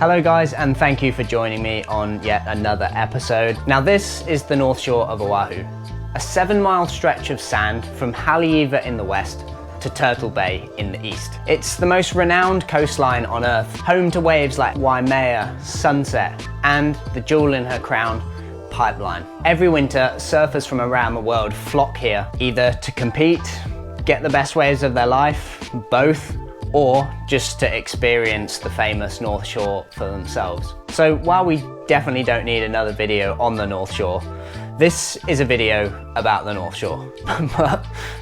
Hello guys, and thank you for joining me on yet another episode. Now this is the North Shore of Oahu, a 7-mile stretch of sand from Haleiwa in the west to Turtle Bay in the east. It's the most renowned coastline on Earth, home to waves like Waimea, Sunset, and the jewel in her crown, Pipeline. Every winter, surfers from around the world flock here, either to compete, get the best waves of their life, both, or just to experience the famous North Shore for themselves. So while we definitely don't need another video on the North Shore, this is a video about the North Shore.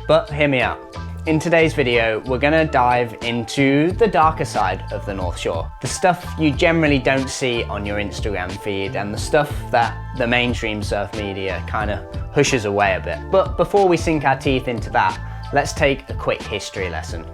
but hear me out. In today's video, we're gonna dive into the darker side of the North Shore. The stuff you generally don't see on your Instagram feed and the stuff that the mainstream surf media kind of hushes away a bit. But before we sink our teeth into that, let's take a quick history lesson.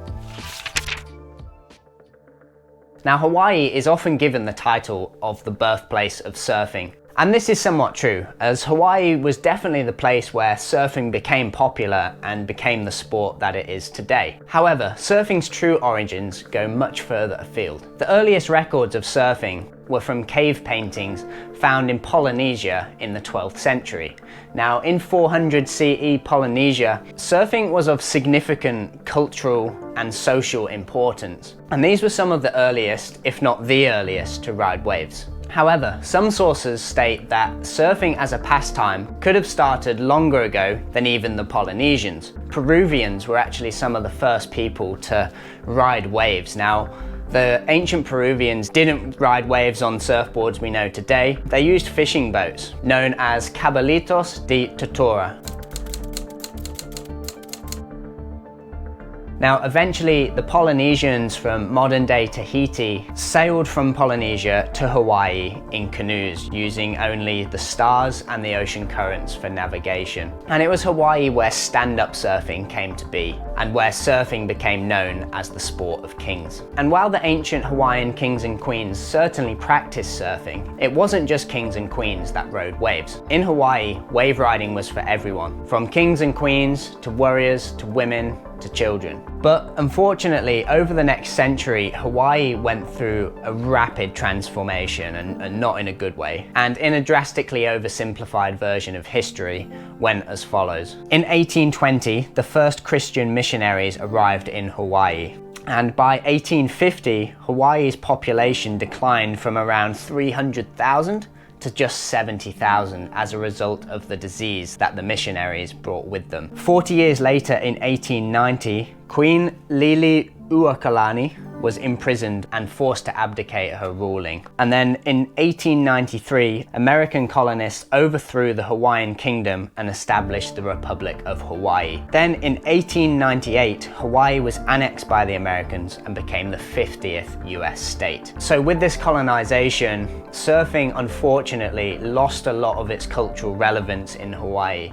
Now, Hawaii is often given the title of the birthplace of surfing. And this is somewhat true, as Hawaii was definitely the place where surfing became popular and became the sport that it is today. However, surfing's true origins go much further afield. The earliest records of surfing were from cave paintings found in Polynesia in the 12th century. Now, in 400 CE Polynesia, surfing was of significant cultural and social importance. And these were some of the earliest, if not the earliest, to ride waves. However, some sources state that surfing as a pastime could have started longer ago than even the Polynesians. Peruvians were actually some of the first people to ride waves. Now, the ancient Peruvians didn't ride waves on surfboards we know today. They used fishing boats, known as cabalitos de tortura. Now, eventually, the Polynesians from modern-day Tahiti sailed from Polynesia to Hawaii in canoes, using only the stars and the ocean currents for navigation. And it was Hawaii where stand-up surfing came to be, and where surfing became known as the sport of kings. And while the ancient Hawaiian kings and queens certainly practiced surfing, it wasn't just kings and queens that rode waves. In Hawaii, wave riding was for everyone, from kings and queens to warriors to women to children. But unfortunately, over the next century, Hawaii went through a rapid transformation, and not in a good way. And in a drastically oversimplified version of history, went as follows. In 1820, the first Christian missionaries arrived in Hawaii. And by 1850, Hawaii's population declined from around 300,000 to just 70,000 as a result of the disease that the missionaries brought with them. 40 years later, in 1890, Queen Liliuokalani was imprisoned and forced to abdicate her ruling. And then in 1893, American colonists overthrew the Hawaiian kingdom and established the Republic of Hawaii. Then in 1898, Hawaii was annexed by the Americans and became the 50th US state. So with this colonization, surfing unfortunately lost a lot of its cultural relevance in Hawaii.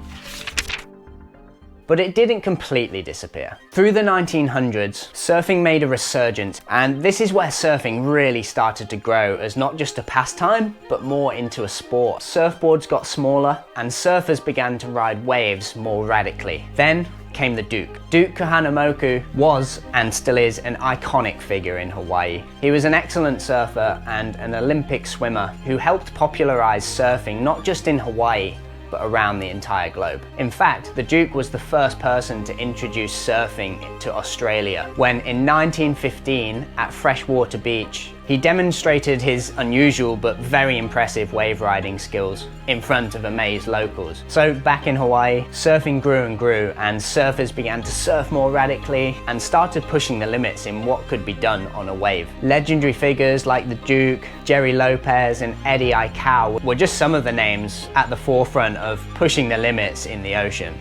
But it didn't completely disappear. Through the 1900s, surfing made a resurgence, and this is where surfing really started to grow as not just a pastime, but more into a sport. Surfboards got smaller, and surfers began to ride waves more radically. Then came the Duke. Duke Kahanamoku was, and still is, an iconic figure in Hawaii. He was an excellent surfer and an Olympic swimmer who helped popularize surfing not just in Hawaii, but around the entire globe. In fact, the Duke was the first person to introduce surfing to Australia when in 1915 at Freshwater Beach, he demonstrated his unusual but very impressive wave riding skills in front of amazed locals. So back in Hawaii, surfing grew and grew, and surfers began to surf more radically and started pushing the limits in what could be done on a wave. Legendary figures like the Duke, Jerry Lopez and Eddie Aikau were just some of the names at the forefront of pushing the limits in the ocean.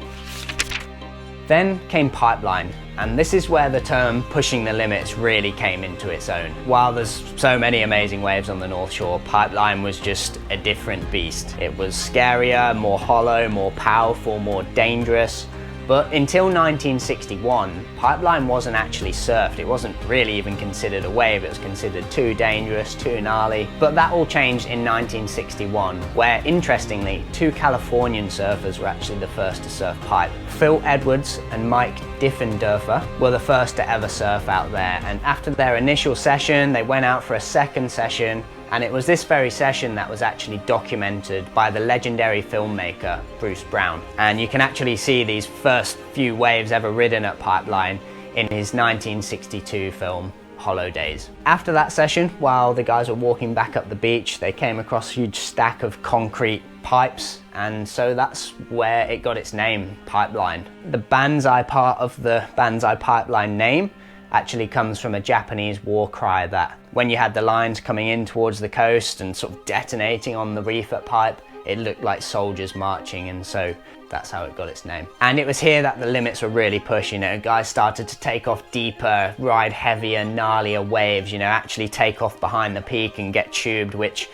Then came Pipeline, and this is where the term pushing the limits really came into its own. While there's so many amazing waves on the North Shore, Pipeline was just a different beast. It was scarier, more hollow, more powerful, more dangerous. But until 1961, Pipeline wasn't actually surfed. It wasn't really even considered a wave. It was considered too dangerous, too gnarly. But that all changed in 1961, where interestingly, 2 Californian surfers were actually the first to surf pipe. Phil Edwards and Mike Diffenderfer were the first to ever surf out there, and after their initial session they went out for a second session, and it was this very session that was actually documented by the legendary filmmaker Bruce Brown. And you can actually see these first few waves ever ridden at Pipeline in his 1962 film Hollow Days. After that session, while the guys were walking back up the beach, they came across a huge stack of concrete pipes, and so that's where it got its name, Pipeline. The Banzai part of the Banzai Pipeline name actually comes from a Japanese war cry that when you had the lines coming in towards the coast and sort of detonating on the reef at Pipe, it looked like soldiers marching, and so that's how it got its name. And it was here that the limits were really pushed, you know, guys started to take off deeper, ride heavier, gnarlier waves, you know, actually take off behind the peak and get tubed, which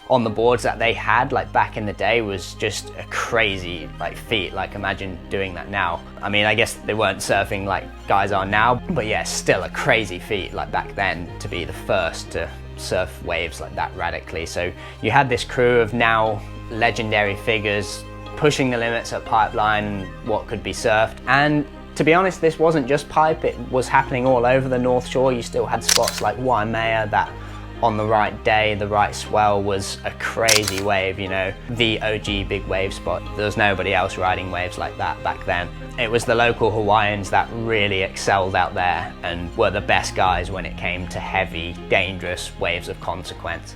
on the boards that they had, like back in the day, was just a crazy like feat. Like imagine doing that now. I mean, I guess they weren't surfing like guys are now, but yeah, still a crazy feat like back then to be the first to surf waves like that radically. So you had this crew of now legendary figures pushing the limits at Pipeline and what could be surfed. And to be honest, this wasn't just Pipe, it was happening all over the North Shore. You still had spots like Waimea that on the right day, the right swell was a crazy wave, you know, the OG big wave spot. There was nobody else riding waves like that back then. It was the local Hawaiians that really excelled out there and were the best guys when it came to heavy, dangerous waves of consequence.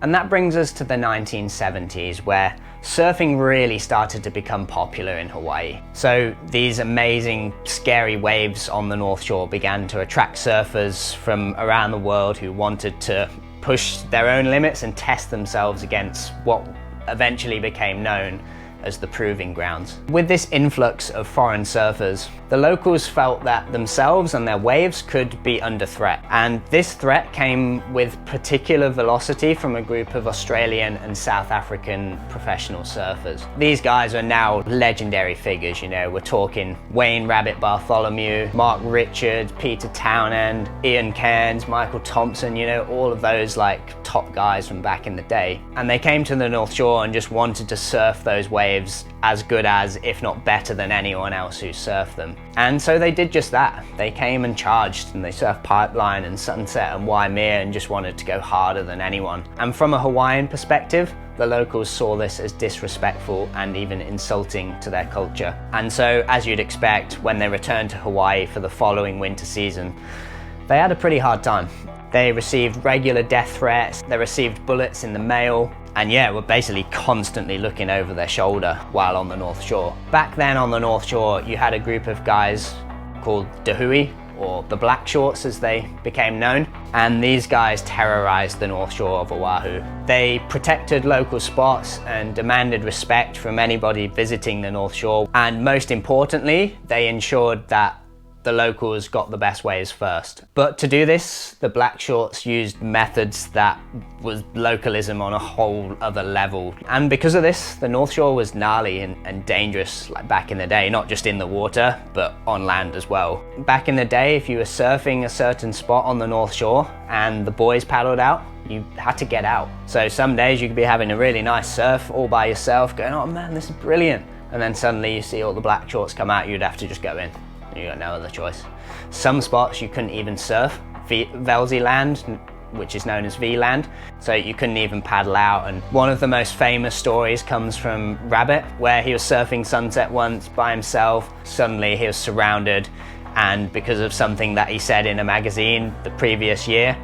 And that brings us to the 1970s, where surfing really started to become popular in Hawaii. So these amazing, scary waves on the North Shore began to attract surfers from around the world who wanted to push their own limits and test themselves against what eventually became known as the proving grounds. With this influx of foreign surfers, the locals felt that themselves and their waves could be under threat. And this threat came with particular velocity from a group of Australian and South African professional surfers. These guys are now legendary figures, you know, we're talking Wayne Rabbit Bartholomew, Mark Richards, Peter Townend, Ian Cairns, Michael Thompson, you know, all of those like top guys from back in the day. And they came to the North Shore and just wanted to surf those waves as good as, if not better than anyone else who surfed them. And so they did just that. They came and charged, and they surfed Pipeline and Sunset and Waimea and just wanted to go harder than anyone. And from a Hawaiian perspective, the locals saw this as disrespectful and even insulting to their culture. And so, as you'd expect, when they returned to Hawaii for the following winter season, they had a pretty hard time. They received regular death threats, they received bullets in the mail, and yeah, were basically constantly looking over their shoulder while on the North Shore. Back then on the North Shore, you had a group of guys called Dahui, or the Black Shorts as they became known, and these guys terrorized the North Shore of Oahu. They protected local spots and demanded respect from anybody visiting the North Shore, and most importantly, they ensured that the locals got the best waves first. But to do this, the Black Shorts used methods that was localism on a whole other level. And because of this, the North Shore was gnarly and dangerous like back in the day, not just in the water, but on land as well. Back in the day, if you were surfing a certain spot on the North Shore and the boys paddled out, you had to get out. So some days you could be having a really nice surf all by yourself, going, oh man, this is brilliant. And then suddenly you see all the Black Shorts come out, you'd have to just go in. You got no other choice. Some spots you couldn't even surf. Velzy Land, which is known as V-Land, so you couldn't even paddle out. And one of the most famous stories comes from Rabbit, where he was surfing Sunset once by himself. Suddenly he was surrounded, and because of something that he said in a magazine the previous year,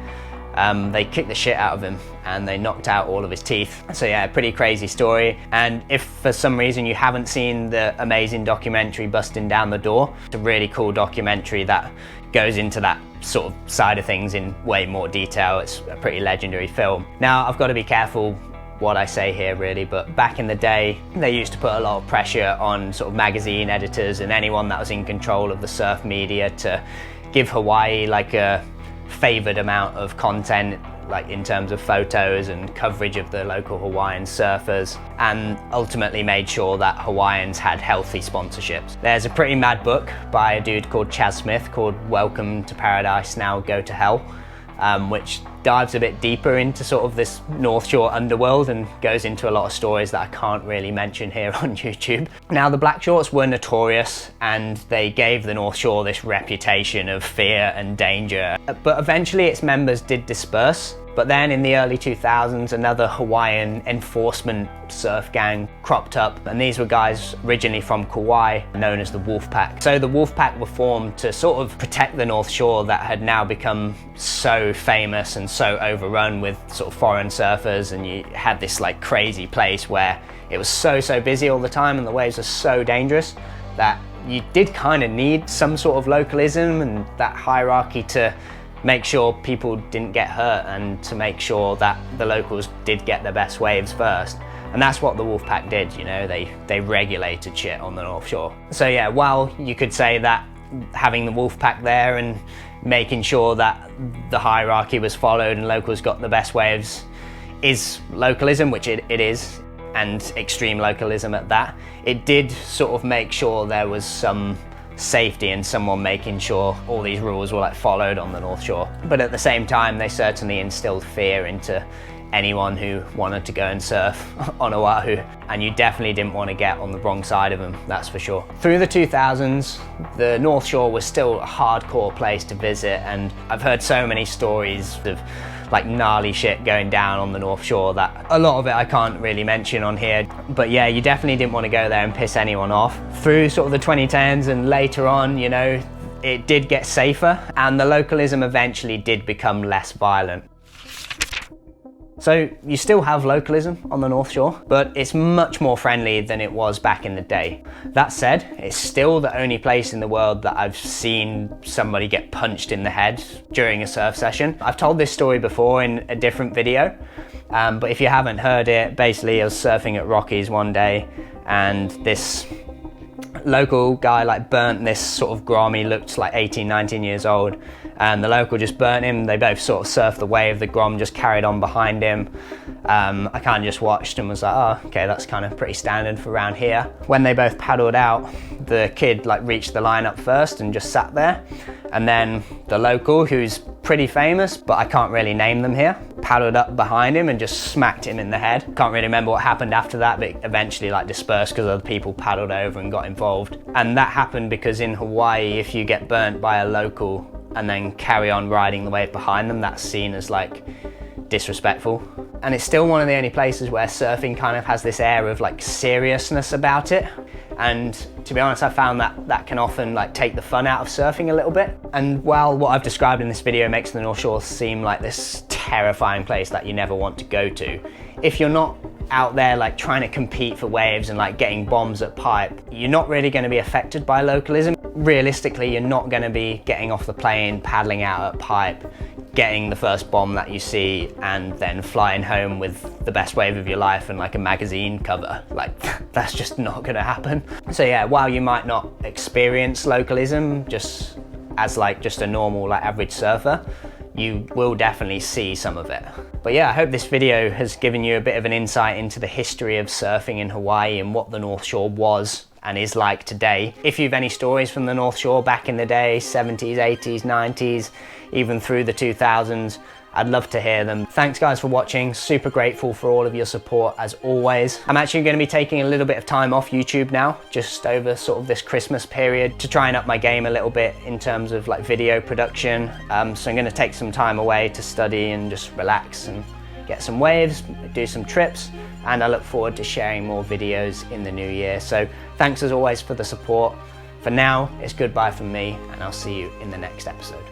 they kicked the shit out of him and they knocked out all of his teeth. So yeah, pretty crazy story. And if for some reason you haven't seen the amazing documentary Busting Down the Door, it's a really cool documentary that goes into that sort of side of things in way more detail. It's a pretty legendary film. Now, I've got to be careful what I say here really, but back in the day, they used to put a lot of pressure on sort of magazine editors and anyone that was in control of the surf media to give Hawaii like a favoured amount of content, like in terms of photos and coverage of the local Hawaiian surfers, and ultimately made sure that Hawaiians had healthy sponsorships. There's a pretty mad book by a dude called Chas Smith called Welcome to Paradise, Now Go to Hell. which dives a bit deeper into sort of this North Shore underworld and goes into a lot of stories that I can't really mention here on YouTube. Now, the Black Shorts were notorious and they gave the North Shore this reputation of fear and danger, but eventually its members did disperse. But then in the early 2000s, another Hawaiian enforcement surf gang cropped up, and these were guys originally from Kauai, known as the Wolfpack. So the Wolfpack were formed to sort of protect the North Shore that had now become so famous and so overrun with sort of foreign surfers, and you had this like crazy place where it was so busy all the time and the waves were so dangerous that you did kind of need some sort of localism and that hierarchy to make sure people didn't get hurt and to make sure that the locals did get the best waves first. And that's what the Wolfpack did, you know, they regulated shit on the North Shore. So yeah, while you could say that having the Wolfpack there and making sure that the hierarchy was followed and locals got the best waves is localism, which it is, and extreme localism at that, it did sort of make sure there was some safety and someone making sure all these rules were like followed on the North Shore. But at the same time, they certainly instilled fear into anyone who wanted to go and surf on Oahu, and you definitely didn't want to get on the wrong side of them, that's for sure. Through the 2000s, the North Shore was still a hardcore place to visit, and I've heard so many stories of like gnarly shit going down on the North Shore that a lot of it I can't really mention on here. But yeah, you definitely didn't want to go there and piss anyone off. Through sort of the 2010s and later on, you know, it did get safer and the localism eventually did become less violent. So you still have localism on the North Shore, but it's much more friendly than it was back in the day. That said, it's still the only place in the world that I've seen somebody get punched in the head during a surf session. I've told this story before in a different video, but if you haven't heard it, basically I was surfing at Rockies one day and this local guy like burnt this sort of grom. He looked like 18, 19 years old, and the local just burnt him. They both sort of surfed the wave, the grom just carried on behind him. I kind of just watched and was like, oh, okay, that's kind of pretty standard for around here. When they both paddled out, the kid like reached the line up first and just sat there, and then the local, who's pretty famous, but I can't really name them here, paddled up behind him and just smacked him in the head. Can't really remember what happened after that, but eventually like dispersed because other people paddled over and got involved. And that happened because in Hawaii, if you get burnt by a local and then carry on riding the wave behind them, that's seen as like disrespectful. And it's still one of the only places where surfing kind of has this air of like seriousness about it. And to be honest, I found that that can often like take the fun out of surfing a little bit. And while what I've described in this video makes the North Shore seem like this terrifying place that you never want to go to, if you're not out there like trying to compete for waves and like getting bombs at pipe, you're not really going to be affected by localism. Realistically, you're not going to be getting off the plane, paddling out at pipe, getting the first bomb that you see, and then flying home with the best wave of your life and like a magazine cover. Like, that's just not going to happen. So yeah, while you might not experience localism just as like just a normal like average surfer, you will definitely see some of it. But yeah, I hope this video has given you a bit of an insight into the history of surfing in Hawaii and what the North Shore was and is like today. If you've any stories from the North Shore back in the day, 70s, 80s, 90s, even through the 2000s, I'd love to hear them. Thanks guys for watching, super grateful for all of your support as always. I'm actually going to be taking a little bit of time off YouTube now, just over sort of this Christmas period, to try and up my game a little bit in terms of like video production. So I'm going to take some time away to study and just relax and get some waves, do some trips, and I look forward to sharing more videos in the new year. So thanks as always for the support. For now, it's goodbye from me, and I'll see you in the next episode.